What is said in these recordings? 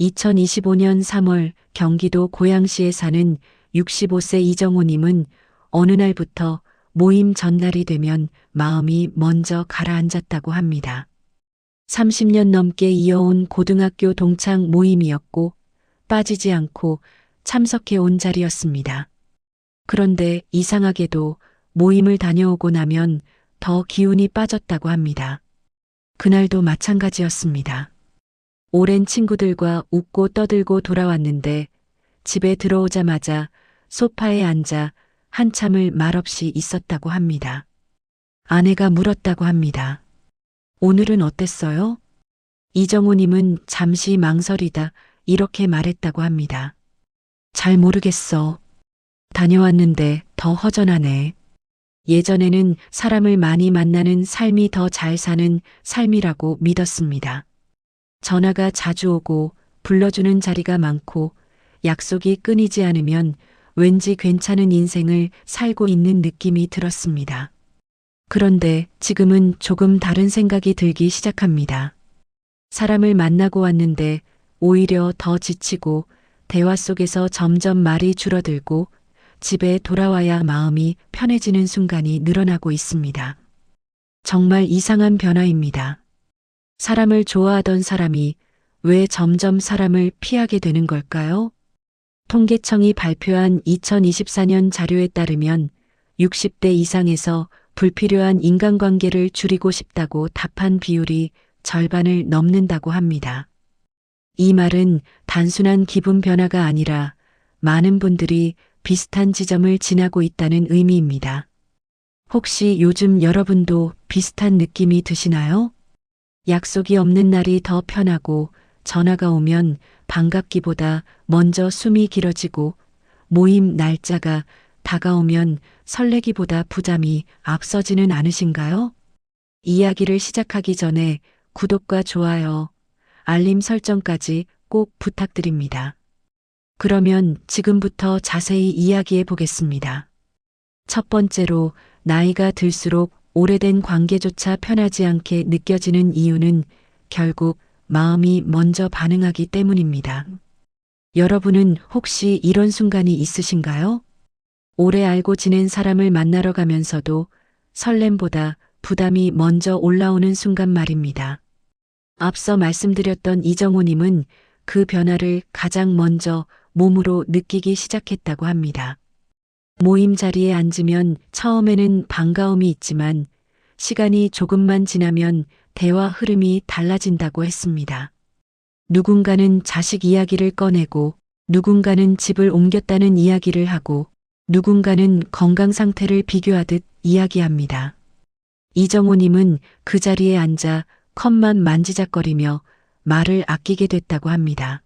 2025년 3월 경기도 고양시에 사는 65세 이정호님은 어느 날부터 모임 전날이 되면 마음이 먼저 가라앉았다고 합니다. 30년 넘게 이어온 고등학교 동창 모임이었고 빠지지 않고 참석해 온 자리였습니다. 그런데 이상하게도 모임을 다녀오고 나면 더 기운이 빠졌다고 합니다. 그날도 마찬가지였습니다. 오랜 친구들과 웃고 떠들고 돌아왔는데 집에 들어오자마자 소파에 앉아 한참을 말없이 있었다고 합니다. 아내가 물었다고 합니다. 오늘은 어땠어요? 이정호님은 잠시 망설이다 이렇게 말했다고 합니다. 잘 모르겠어. 다녀왔는데 더 허전하네. 예전에는 사람을 많이 만나는 삶이 더 잘 사는 삶이라고 믿었습니다. 전화가 자주 오고 불러주는 자리가 많고 약속이 끊이지 않으면 왠지 괜찮은 인생을 살고 있는 느낌이 들었습니다. 그런데 지금은 조금 다른 생각이 들기 시작합니다. 사람을 만나고 왔는데 오히려 더 지치고 대화 속에서 점점 말이 줄어들고 집에 돌아와야 마음이 편해지는 순간이 늘어나고 있습니다. 정말 이상한 변화입니다. 사람을 좋아하던 사람이 왜 점점 사람을 피하게 되는 걸까요? 통계청이 발표한 2024년 자료에 따르면 60대 이상에서 불필요한 인간관계를 줄이고 싶다고 답한 비율이 절반을 넘는다고 합니다. 이 말은 단순한 기분 변화가 아니라 많은 분들이 비슷한 지점을 지나고 있다는 의미입니다. 혹시 요즘 여러분도 비슷한 느낌이 드시나요? 약속이 없는 날이 더 편하고 전화가 오면 반갑기보다 먼저 숨이 길어지고 모임 날짜가 다가오면 설레기보다 부담이 앞서지는 않으신가요? 이야기를 시작하기 전에 구독과 좋아요, 알림 설정까지 꼭 부탁드립니다. 그러면 지금부터 자세히 이야기해 보겠습니다. 첫 번째로 나이가 들수록 오래된 관계조차 편하지 않게 느껴지는 이유는 결국 마음이 먼저 반응하기 때문입니다. 여러분은 혹시 이런 순간이 있으신가요? 오래 알고 지낸 사람을 만나러 가면서도 설렘보다 부담이 먼저 올라오는 순간 말입니다. 앞서 말씀드렸던 이정호님은 그 변화를 가장 먼저 몸으로 느끼기 시작했다고 합니다. 모임 자리에 앉으면 처음에는 반가움이 있지만 시간이 조금만 지나면 대화 흐름이 달라진다고 했습니다. 누군가는 자식 이야기를 꺼내고 누군가는 집을 옮겼다는 이야기를 하고 누군가는 건강 상태를 비교하듯 이야기합니다. 이정호님은 그 자리에 앉아 컵만 만지작거리며 말을 아끼게 됐다고 합니다.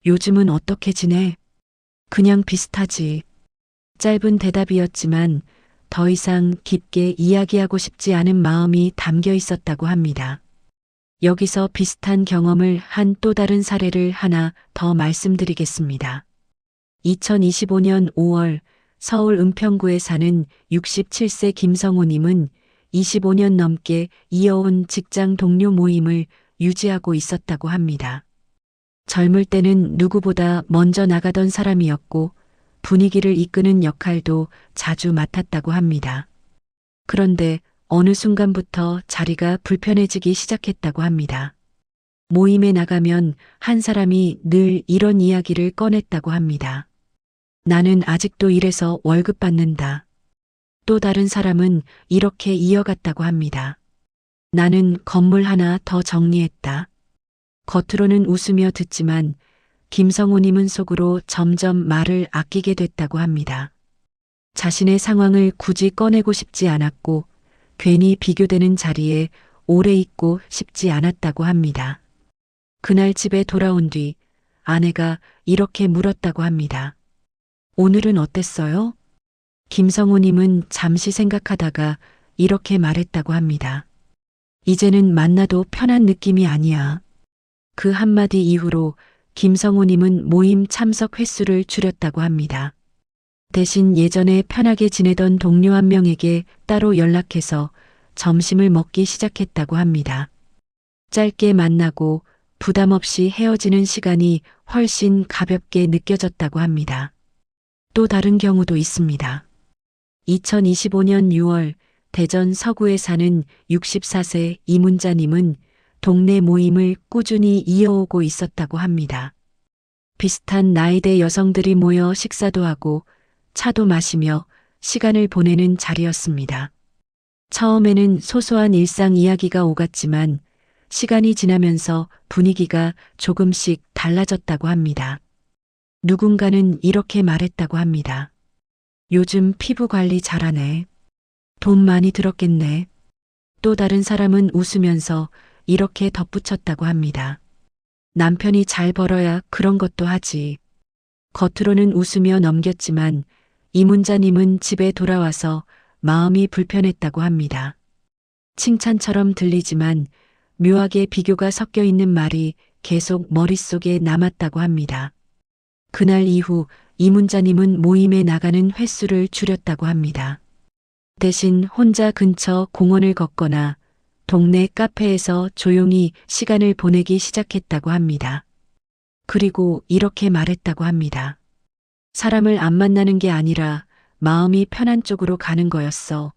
요즘은 어떻게 지내? 그냥 비슷하지. 짧은 대답이었지만 더 이상 깊게 이야기하고 싶지 않은 마음이 담겨 있었다고 합니다. 여기서 비슷한 경험을 한 또 다른 사례를 하나 더 말씀드리겠습니다. 2025년 5월 서울 은평구에 사는 67세 김성호님은 25년 넘게 이어온 직장 동료 모임을 유지하고 있었다고 합니다. 젊을 때는 누구보다 먼저 나가던 사람이었고 분위기를 이끄는 역할도 자주 맡았다고 합니다. 그런데 어느 순간부터 자리가 불편해지기 시작했다고 합니다. 모임에 나가면 한 사람이 늘 이런 이야기를 꺼냈다고 합니다. 나는 아직도 일해서 월급 받는다. 또 다른 사람은 이렇게 이어갔다고 합니다. 나는 건물 하나 더 정리했다. 겉으로는 웃으며 듣지만 김성호님은 속으로 점점 말을 아끼게 됐다고 합니다. 자신의 상황을 굳이 꺼내고 싶지 않았고 괜히 비교되는 자리에 오래 있고 싶지 않았다고 합니다. 그날 집에 돌아온 뒤 아내가 이렇게 물었다고 합니다. 오늘은 어땠어요? 김성호님은 잠시 생각하다가 이렇게 말했다고 합니다. 이제는 만나도 편한 느낌이 아니야. 그 한마디 이후로 김성호님은 모임 참석 횟수를 줄였다고 합니다. 대신 예전에 편하게 지내던 동료 한 명에게 따로 연락해서 점심을 먹기 시작했다고 합니다. 짧게 만나고 부담 없이 헤어지는 시간이 훨씬 가볍게 느껴졌다고 합니다. 또 다른 경우도 있습니다. 2025년 6월 대전 서구에 사는 64세 이문자님은 동네 모임을 꾸준히 이어오고 있었다고 합니다. 비슷한 나이대 여성들이 모여 식사도 하고 차도 마시며 시간을 보내는 자리였습니다. 처음에는 소소한 일상 이야기가 오갔지만 시간이 지나면서 분위기가 조금씩 달라졌다고 합니다. 누군가는 이렇게 말했다고 합니다. 요즘 피부 관리 잘하네. 돈 많이 들었겠네. 또 다른 사람은 웃으면서 이렇게 덧붙였다고 합니다. 남편이 잘 벌어야 그런 것도 하지. 겉으로는 웃으며 넘겼지만 이문자님은 집에 돌아와서 마음이 불편했다고 합니다. 칭찬처럼 들리지만 묘하게 비교가 섞여 있는 말이 계속 머릿속에 남았다고 합니다. 그날 이후 이문자님은 모임에 나가는 횟수를 줄였다고 합니다. 대신 혼자 근처 공원을 걷거나 동네 카페에서 조용히 시간을 보내기 시작했다고 합니다. 그리고 이렇게 말했다고 합니다. 사람을 안 만나는 게 아니라 마음이 편한 쪽으로 가는 거였어.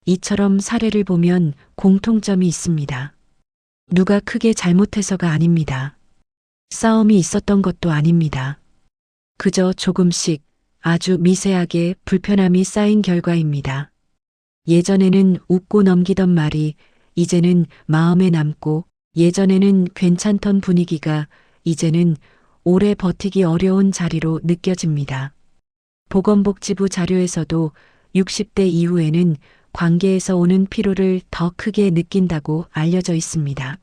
이처럼 사례를 보면 공통점이 있습니다. 누가 크게 잘못해서가 아닙니다. 싸움이 있었던 것도 아닙니다. 그저 조금씩 아주 미세하게 불편함이 쌓인 결과입니다. 예전에는 웃고 넘기던 말이 이제는 마음에 남고, 예전에는 괜찮던 분위기가 이제는 오래 버티기 어려운 자리로 느껴집니다. 보건복지부 자료에서도 60대 이후에는 관계에서 오는 피로를 더 크게 느낀다고 알려져 있습니다.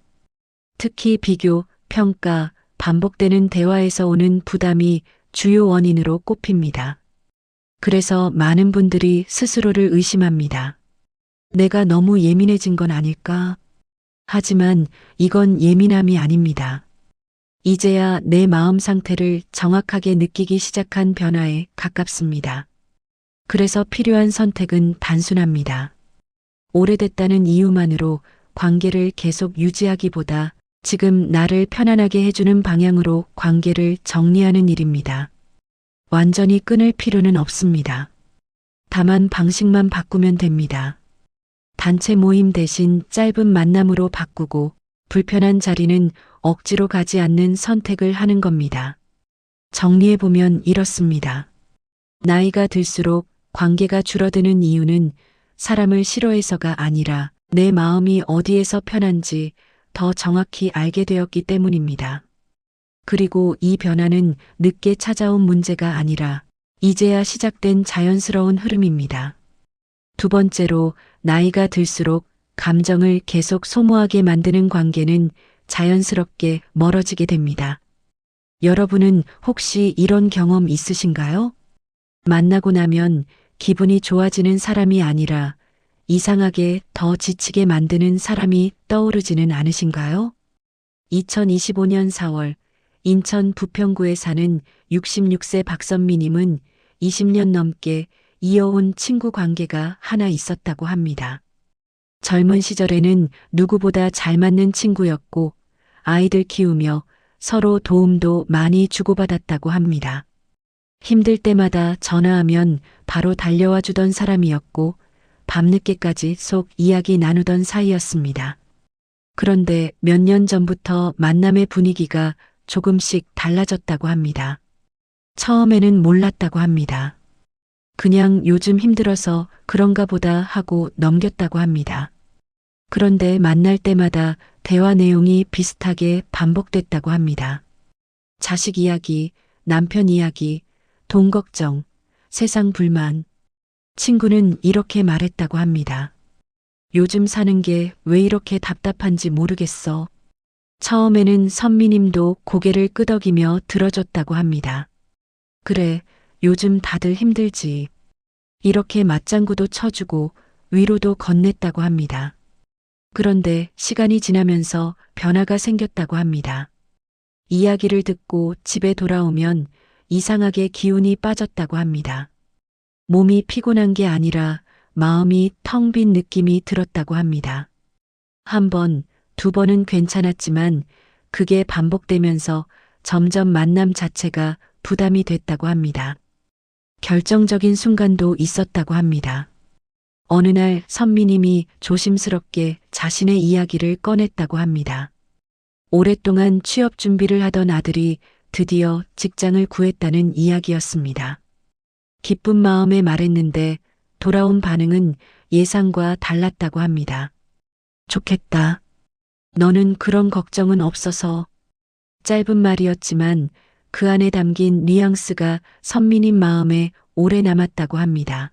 특히 비교, 평가, 반복되는 대화에서 오는 부담이 주요 원인으로 꼽힙니다. 그래서 많은 분들이 스스로를 의심합니다. 내가 너무 예민해진 건 아닐까? 하지만 이건 예민함이 아닙니다. 이제야 내 마음 상태를 정확하게 느끼기 시작한 변화에 가깝습니다. 그래서 필요한 선택은 단순합니다. 오래됐다는 이유만으로 관계를 계속 유지하기보다 지금 나를 편안하게 해주는 방향으로 관계를 정리하는 일입니다. 완전히 끊을 필요는 없습니다. 다만 방식만 바꾸면 됩니다. 단체 모임 대신 짧은 만남으로 바꾸고 불편한 자리는 억지로 가지 않는 선택을 하는 겁니다. 정리해보면 이렇습니다. 나이가 들수록 관계가 줄어드는 이유는 사람을 싫어해서가 아니라 내 마음이 어디에서 편한지 더 정확히 알게 되었기 때문입니다. 그리고 이 변화는 늦게 찾아온 문제가 아니라 이제야 시작된 자연스러운 흐름입니다. 두 번째로, 나이가 들수록 감정을 계속 소모하게 만드는 관계는 자연스럽게 멀어지게 됩니다. 여러분은 혹시 이런 경험 있으신가요? 만나고 나면 기분이 좋아지는 사람이 아니라 이상하게 더 지치게 만드는 사람이 떠오르지는 않으신가요? 2025년 4월 인천 부평구에 사는 66세 박선미님은 20년 넘게 이어온 친구 관계가 하나 있었다고 합니다. 젊은 시절에는 누구보다 잘 맞는 친구였고 아이들 키우며 서로 도움도 많이 주고받았다고 합니다. 힘들 때마다 전화하면 바로 달려와 주던 사람이었고 밤늦게까지 속 이야기 나누던 사이였습니다. 그런데 몇 년 전부터 만남의 분위기가 조금씩 달라졌다고 합니다. 처음에는 몰랐다고 합니다. 그냥 요즘 힘들어서 그런가 보다 하고 넘겼다고 합니다. 그런데 만날 때마다 대화 내용이 비슷하게 반복됐다고 합니다. 자식 이야기, 남편 이야기, 돈 걱정, 세상 불만. 친구는 이렇게 말했다고 합니다. 요즘 사는 게 왜 이렇게 답답한지 모르겠어. 처음에는 선미님도 고개를 끄덕이며 들어줬다고 합니다. 그래, 요즘 다들 힘들지. 이렇게 맞장구도 쳐주고 위로도 건넸다고 합니다. 그런데 시간이 지나면서 변화가 생겼다고 합니다. 이야기를 듣고 집에 돌아오면 이상하게 기운이 빠졌다고 합니다. 몸이 피곤한 게 아니라 마음이 텅 빈 느낌이 들었다고 합니다. 한 번, 두 번은 괜찮았지만 그게 반복되면서 점점 만남 자체가 부담이 됐다고 합니다. 결정적인 순간도 있었다고 합니다. 어느 날 선미님이 조심스럽게 자신의 이야기를 꺼냈다고 합니다. 오랫동안 취업 준비를 하던 아들이 드디어 직장을 구했다는 이야기였습니다. 기쁜 마음에 말했는데 돌아온 반응은 예상과 달랐다고 합니다. 좋겠다. 너는 그런 걱정은 없어서. 짧은 말이었지만 그 안에 담긴 뉘앙스가 선미님 마음에 오래 남았다고 합니다.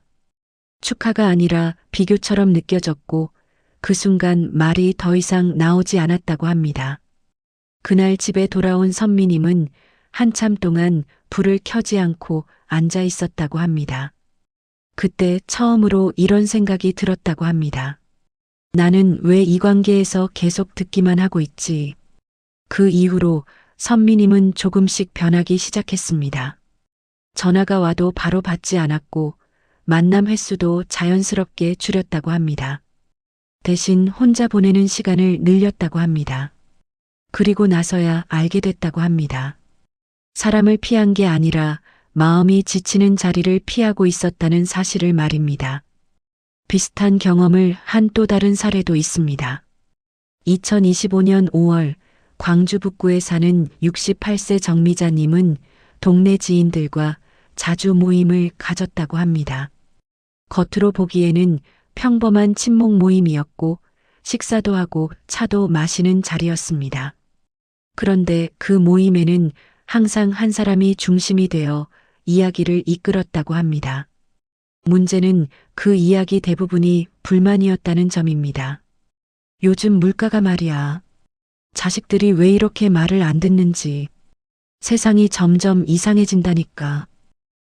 축하가 아니라 비교처럼 느껴졌고 그 순간 말이 더 이상 나오지 않았다고 합니다. 그날 집에 돌아온 선미님은 한참 동안 불을 켜지 않고 앉아 있었다고 합니다. 그때 처음으로 이런 생각이 들었다고 합니다. 나는 왜 이 관계에서 계속 듣기만 하고 있지? 그 이후로 선미님은 조금씩 변하기 시작했습니다. 전화가 와도 바로 받지 않았고 만남 횟수도 자연스럽게 줄였다고 합니다. 대신 혼자 보내는 시간을 늘렸다고 합니다. 그리고 나서야 알게 됐다고 합니다. 사람을 피한 게 아니라 마음이 지치는 자리를 피하고 있었다는 사실을 말입니다. 비슷한 경험을 한 또 다른 사례도 있습니다. 2025년 5월 광주 북구에 사는 68세 정미자님은 동네 지인들과 자주 모임을 가졌다고 합니다. 겉으로 보기에는 평범한 친목 모임이었고 식사도 하고 차도 마시는 자리였습니다. 그런데 그 모임에는 항상 한 사람이 중심이 되어 이야기를 이끌었다고 합니다. 문제는 그 이야기 대부분이 불만이었다는 점입니다. 요즘 물가가 말이야. 자식들이 왜 이렇게 말을 안 듣는지. 세상이 점점 이상해진다니까.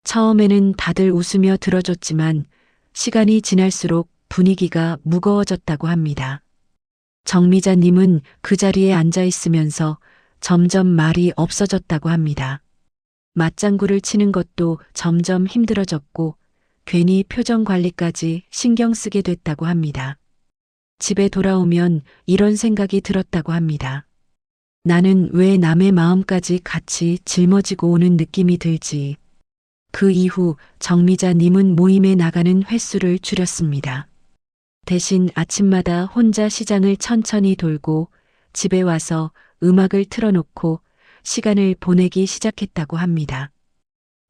처음에는 다들 웃으며 들어줬지만 시간이 지날수록 분위기가 무거워졌다고 합니다. 정미자님은 그 자리에 앉아 있으면서 점점 말이 없어졌다고 합니다. 맞장구를 치는 것도 점점 힘들어졌고 괜히 표정 관리까지 신경 쓰게 됐다고 합니다. 집에 돌아오면 이런 생각이 들었다고 합니다. 나는 왜 남의 마음까지 같이 짊어지고 오는 느낌이 들지. 그 이후 정미자님은 모임에 나가는 횟수를 줄였습니다. 대신 아침마다 혼자 시장을 천천히 돌고 집에 와서 음악을 틀어놓고 시간을 보내기 시작했다고 합니다.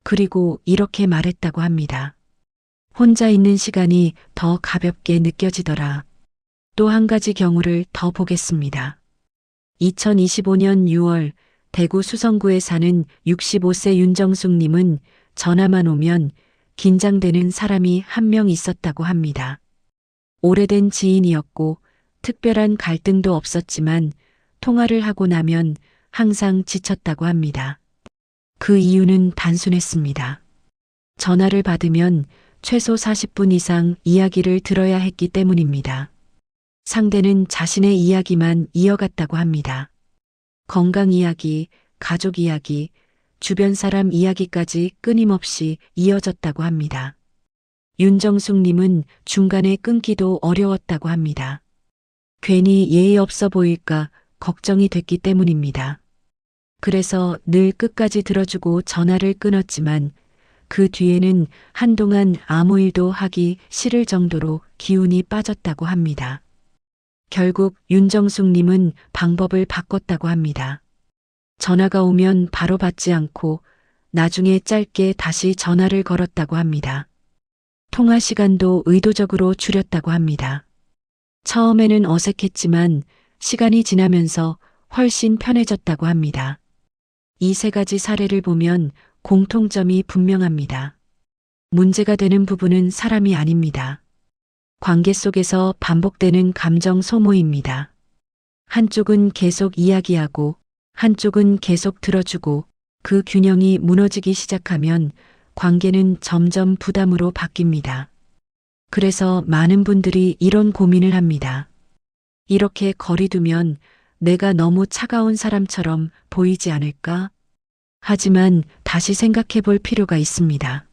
그리고 이렇게 말했다고 합니다. 혼자 있는 시간이 더 가볍게 느껴지더라. 또 한 가지 경우를 더 보겠습니다. 2025년 6월 대구 수성구에 사는 65세 윤정숙님은 전화만 오면 긴장되는 사람이 한 명 있었다고 합니다. 오래된 지인이었고 특별한 갈등도 없었지만 통화를 하고 나면 항상 지쳤다고 합니다. 그 이유는 단순했습니다. 전화를 받으면 최소 40분 이상 이야기를 들어야 했기 때문입니다. 상대는 자신의 이야기만 이어갔다고 합니다. 건강 이야기, 가족 이야기, 주변 사람 이야기까지 끊임없이 이어졌다고 합니다. 윤정숙님은 중간에 끊기도 어려웠다고 합니다. 괜히 예의 없어 보일까 걱정이 됐기 때문입니다. 그래서 늘 끝까지 들어주고 전화를 끊었지만 그 뒤에는 한동안 아무 일도 하기 싫을 정도로 기운이 빠졌다고 합니다. 결국 윤정숙님은 방법을 바꿨다고 합니다. 전화가 오면 바로 받지 않고 나중에 짧게 다시 전화를 걸었다고 합니다. 통화 시간도 의도적으로 줄였다고 합니다. 처음에는 어색했지만 시간이 지나면서 훨씬 편해졌다고 합니다. 이 세 가지 사례를 보면 공통점이 분명합니다. 문제가 되는 부분은 사람이 아닙니다. 관계 속에서 반복되는 감정 소모입니다. 한쪽은 계속 이야기하고 한쪽은 계속 들어주고 그 균형이 무너지기 시작하면 관계는 점점 부담으로 바뀝니다. 그래서 많은 분들이 이런 고민을 합니다. 이렇게 거리 두면 내가 너무 차가운 사람처럼 보이지 않을까? 하지만 다시 생각해 볼 필요가 있습니다.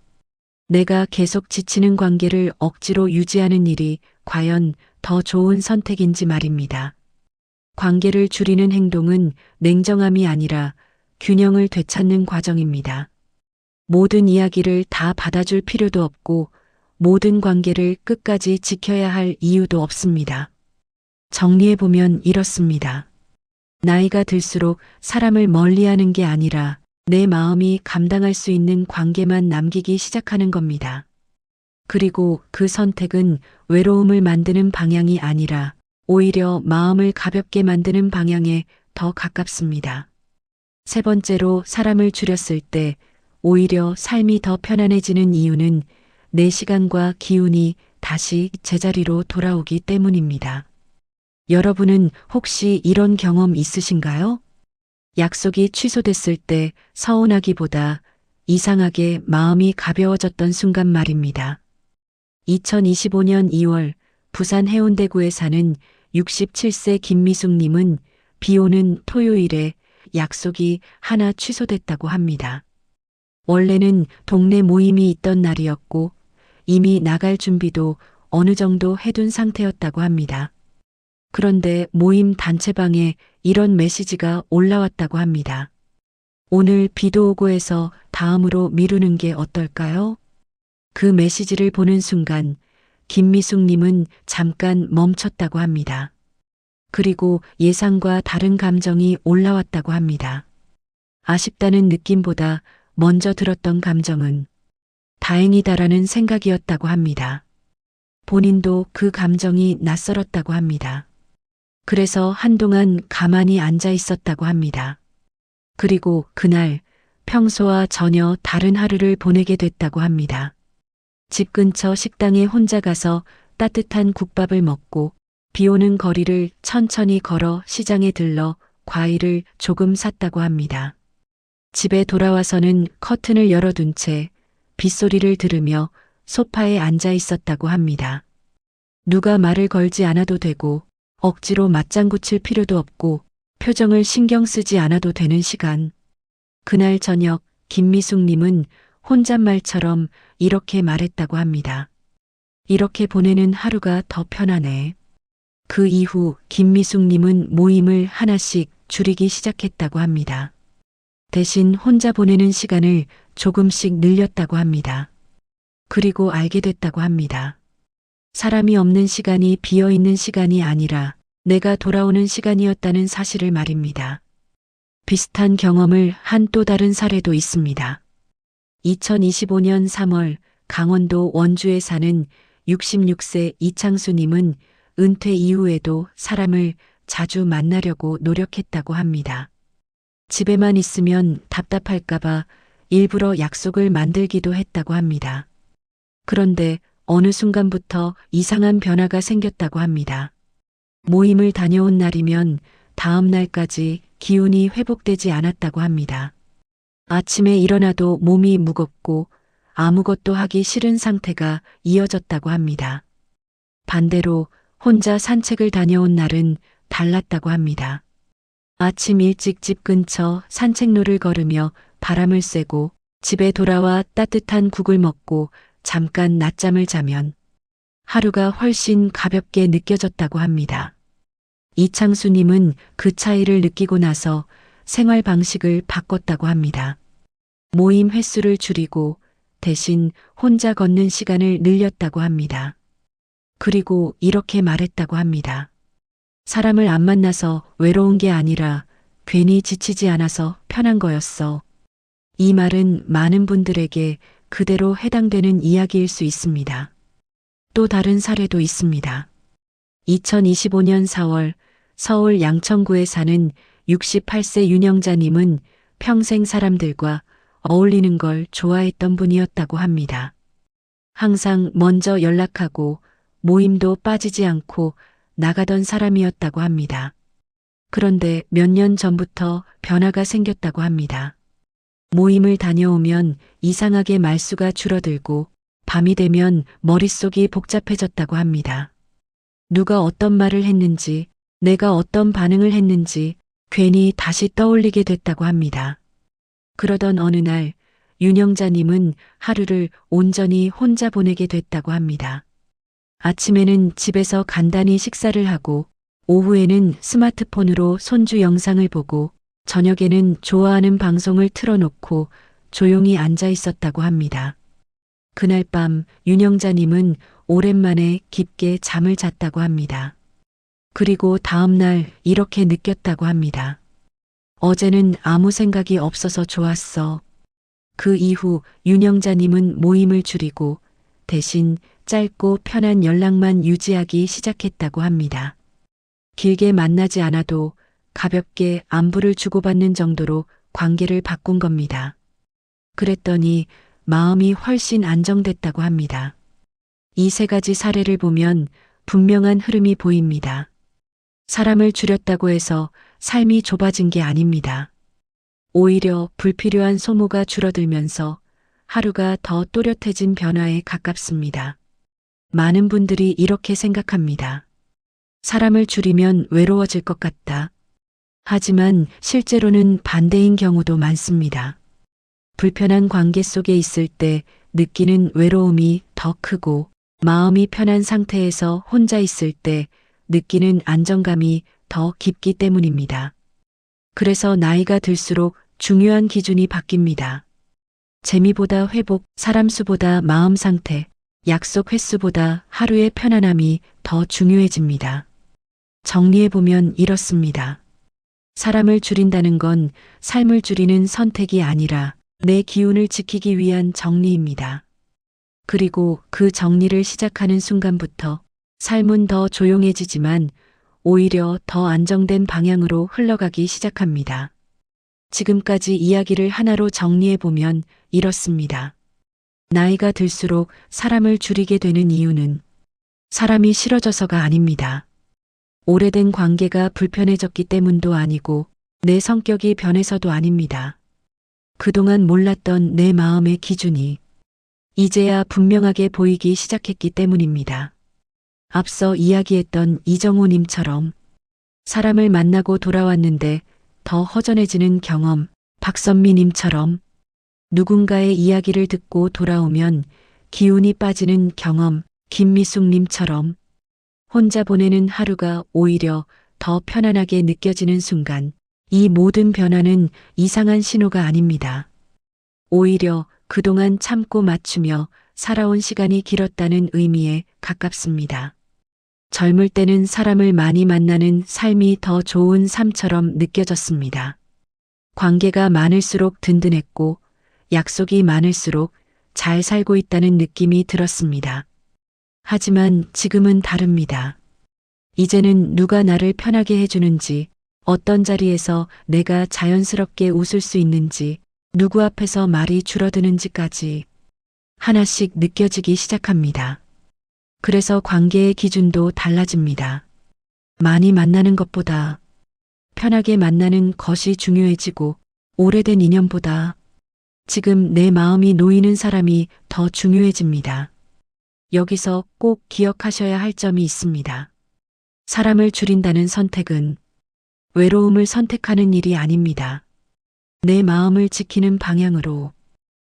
내가 계속 지치는 관계를 억지로 유지하는 일이 과연 더 좋은 선택인지 말입니다. 관계를 줄이는 행동은 냉정함이 아니라 균형을 되찾는 과정입니다. 모든 이야기를 다 받아줄 필요도 없고 모든 관계를 끝까지 지켜야 할 이유도 없습니다. 정리해보면 이렇습니다. 나이가 들수록 사람을 멀리하는 게 아니라 내 마음이 감당할 수 있는 관계만 남기기 시작하는 겁니다. 그리고 그 선택은 외로움을 만드는 방향이 아니라 오히려 마음을 가볍게 만드는 방향에 더 가깝습니다. 세 번째로 사람을 줄였을 때 오히려 삶이 더 편안해지는 이유는 내 시간과 기운이 다시 제자리로 돌아오기 때문입니다. 여러분은 혹시 이런 경험 있으신가요? 약속이 취소됐을 때 서운하기보다 이상하게 마음이 가벼워졌던 순간 말입니다. 2025년 2월 부산 해운대구에 사는 67세 김미숙님은 비 오는 토요일에 약속이 하나 취소됐다고 합니다. 원래는 동네 모임이 있던 날이었고 이미 나갈 준비도 어느 정도 해둔 상태였다고 합니다. 그런데 모임 단체방에 이런 메시지가 올라왔다고 합니다. 오늘 비도 오고 해서 다음으로 미루는 게 어떨까요? 그 메시지를 보는 순간 김미숙님은 잠깐 멈췄다고 합니다. 그리고 예상과 다른 감정이 올라왔다고 합니다. 아쉽다는 느낌보다 먼저 들었던 감정은 다행이다라는 생각이었다고 합니다. 본인도 그 감정이 낯설었다고 합니다. 그래서 한동안 가만히 앉아 있었다고 합니다. 그리고 그날 평소와 전혀 다른 하루를 보내게 됐다고 합니다. 집 근처 식당에 혼자 가서 따뜻한 국밥을 먹고 비 오는 거리를 천천히 걸어 시장에 들러 과일을 조금 샀다고 합니다. 집에 돌아와서는 커튼을 열어둔 채 빗소리를 들으며 소파에 앉아 있었다고 합니다. 누가 말을 걸지 않아도 되고 억지로 맞장구 칠 필요도 없고 표정을 신경 쓰지 않아도 되는 시간. 그날 저녁 김미숙님은 혼잣말처럼 이렇게 말했다고 합니다. 이렇게 보내는 하루가 더 편하네. 그 이후 김미숙님은 모임을 하나씩 줄이기 시작했다고 합니다. 대신 혼자 보내는 시간을 조금씩 늘렸다고 합니다. 그리고 알게 됐다고 합니다. 사람이 없는 시간이 비어있는 시간이 아니라 내가 돌아오는 시간이었다는 사실을 말입니다. 비슷한 경험을 한 또 다른 사례도 있습니다. 2025년 3월 강원도 원주에 사는 66세 이창수님은 은퇴 이후에도 사람을 자주 만나려고 노력했다고 합니다. 집에만 있으면 답답할까봐 일부러 약속을 만들기도 했다고 합니다. 그런데 어느 순간부터 이상한 변화가 생겼다고 합니다. 모임을 다녀온 날이면 다음 날까지 기운이 회복되지 않았다고 합니다. 아침에 일어나도 몸이 무겁고 아무것도 하기 싫은 상태가 이어졌다고 합니다. 반대로 혼자 산책을 다녀온 날은 달랐다고 합니다. 아침 일찍 집 근처 산책로를 걸으며 바람을 쐬고 집에 돌아와 따뜻한 국을 먹고 잠깐 낮잠을 자면 하루가 훨씬 가볍게 느껴졌다고 합니다. 이창수님은 그 차이를 느끼고 나서 생활 방식을 바꿨다고 합니다. 모임 횟수를 줄이고 대신 혼자 걷는 시간을 늘렸다고 합니다. 그리고 이렇게 말했다고 합니다. 사람을 안 만나서 외로운 게 아니라 괜히 지치지 않아서 편한 거였어. 이 말은 많은 분들에게 그대로 해당되는 이야기일 수 있습니다. 또 다른 사례도 있습니다. 2025년 4월 서울 양천구에 사는 68세 윤영자님은 평생 사람들과 어울리는 걸 좋아했던 분이었다고 합니다. 항상 먼저 연락하고 모임도 빠지지 않고 나가던 사람이었다고 합니다. 그런데 몇 년 전부터 변화가 생겼다고 합니다. 모임을 다녀오면 이상하게 말수가 줄어들고 밤이 되면 머릿속이 복잡해졌다고 합니다. 누가 어떤 말을 했는지, 내가 어떤 반응을 했는지 괜히 다시 떠올리게 됐다고 합니다. 그러던 어느 날 윤영자님은 하루를 온전히 혼자 보내게 됐다고 합니다. 아침에는 집에서 간단히 식사를 하고 오후에는 스마트폰으로 손주 영상을 보고 저녁에는 좋아하는 방송을 틀어놓고 조용히 앉아 있었다고 합니다. 그날 밤 윤영자님은 오랜만에 깊게 잠을 잤다고 합니다. 그리고 다음 날 이렇게 느꼈다고 합니다. 어제는 아무 생각이 없어서 좋았어. 그 이후 윤영자님은 모임을 줄이고 대신 짧고 편한 연락만 유지하기 시작했다고 합니다. 길게 만나지 않아도 가볍게 안부를 주고받는 정도로 관계를 바꾼 겁니다. 그랬더니 마음이 훨씬 안정됐다고 합니다. 이 세 가지 사례를 보면 분명한 흐름이 보입니다. 사람을 줄였다고 해서 삶이 좁아진 게 아닙니다. 오히려 불필요한 소모가 줄어들면서 하루가 더 또렷해진 변화에 가깝습니다. 많은 분들이 이렇게 생각합니다. 사람을 줄이면 외로워질 것 같다. 하지만 실제로는 반대인 경우도 많습니다. 불편한 관계 속에 있을 때 느끼는 외로움이 더 크고 마음이 편한 상태에서 혼자 있을 때 느끼는 안정감이 더 깊기 때문입니다. 그래서 나이가 들수록 중요한 기준이 바뀝니다. 재미보다 회복, 사람 수보다 마음 상태, 약속 횟수보다 하루의 편안함이 더 중요해집니다. 정리해보면 이렇습니다. 사람을 줄인다는 건 삶을 줄이는 선택이 아니라 내 기운을 지키기 위한 정리입니다. 그리고 그 정리를 시작하는 순간부터 삶은 더 조용해지지만 오히려 더 안정된 방향으로 흘러가기 시작합니다. 지금까지 이야기를 하나로 정리해보면 이렇습니다. 나이가 들수록 사람을 줄이게 되는 이유는 사람이 싫어져서가 아닙니다. 오래된 관계가 불편해졌기 때문도 아니고 내 성격이 변해서도 아닙니다. 그동안 몰랐던 내 마음의 기준이 이제야 분명하게 보이기 시작했기 때문입니다. 앞서 이야기했던 이정호님처럼 사람을 만나고 돌아왔는데 더 허전해지는 경험, 박선미님처럼 누군가의 이야기를 듣고 돌아오면 기운이 빠지는 경험, 김미숙님처럼 혼자 보내는 하루가 오히려 더 편안하게 느껴지는 순간, 이 모든 변화는 이상한 신호가 아닙니다. 오히려 그동안 참고 맞추며 살아온 시간이 길었다는 의미에 가깝습니다. 젊을 때는 사람을 많이 만나는 삶이 더 좋은 삶처럼 느껴졌습니다. 관계가 많을수록 든든했고 약속이 많을수록 잘 살고 있다는 느낌이 들었습니다. 하지만 지금은 다릅니다. 이제는 누가 나를 편하게 해주는지, 어떤 자리에서 내가 자연스럽게 웃을 수 있는지, 누구 앞에서 말이 줄어드는지까지 하나씩 느껴지기 시작합니다. 그래서 관계의 기준도 달라집니다. 많이 만나는 것보다 편하게 만나는 것이 중요해지고 오래된 인연보다 지금 내 마음이 놓이는 사람이 더 중요해집니다. 여기서 꼭 기억하셔야 할 점이 있습니다. 사람을 줄인다는 선택은 외로움을 선택하는 일이 아닙니다. 내 마음을 지키는 방향으로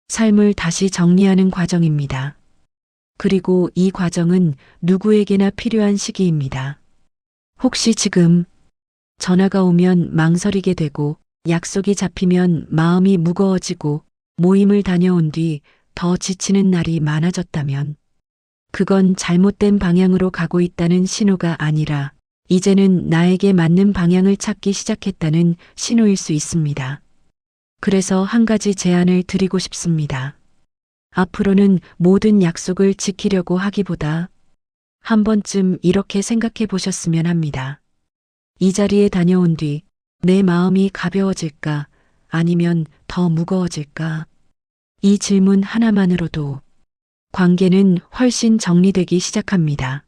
삶을 다시 정리하는 과정입니다. 그리고 이 과정은 누구에게나 필요한 시기입니다. 혹시 지금 전화가 오면 망설이게 되고 약속이 잡히면 마음이 무거워지고 모임을 다녀온 뒤 더 지치는 날이 많아졌다면 그건 잘못된 방향으로 가고 있다는 신호가 아니라 이제는 나에게 맞는 방향을 찾기 시작했다는 신호일 수 있습니다. 그래서 한 가지 제안을 드리고 싶습니다. 앞으로는 모든 약속을 지키려고 하기보다 한 번쯤 이렇게 생각해 보셨으면 합니다. 이 자리에 다녀온 뒤 내 마음이 가벼워질까 아니면 더 무거워질까? 이 질문 하나만으로도 관계는 훨씬 정리되기 시작합니다.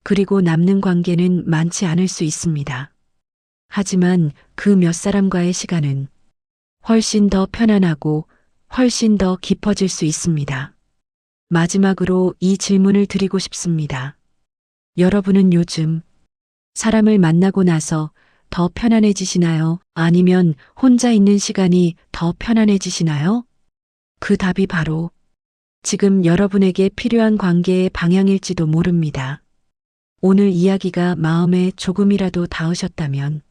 그리고 남는 관계는 많지 않을 수 있습니다. 하지만 그 몇 사람과의 시간은 훨씬 더 편안하고 훨씬 더 깊어질 수 있습니다. 마지막으로 이 질문을 드리고 싶습니다. 여러분은 요즘 사람을 만나고 나서 더 편안해지시나요? 아니면 혼자 있는 시간이 더 편안해지시나요? 그 답이 바로 지금 여러분에게 필요한 관계의 방향일지도 모릅니다. 오늘 이야기가 마음에 조금이라도 닿으셨다면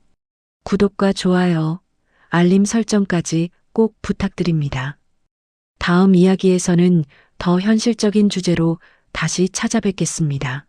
구독과 좋아요, 알림 설정까지 꼭 부탁드립니다. 다음 이야기에서는 더 현실적인 주제로 다시 찾아뵙겠습니다.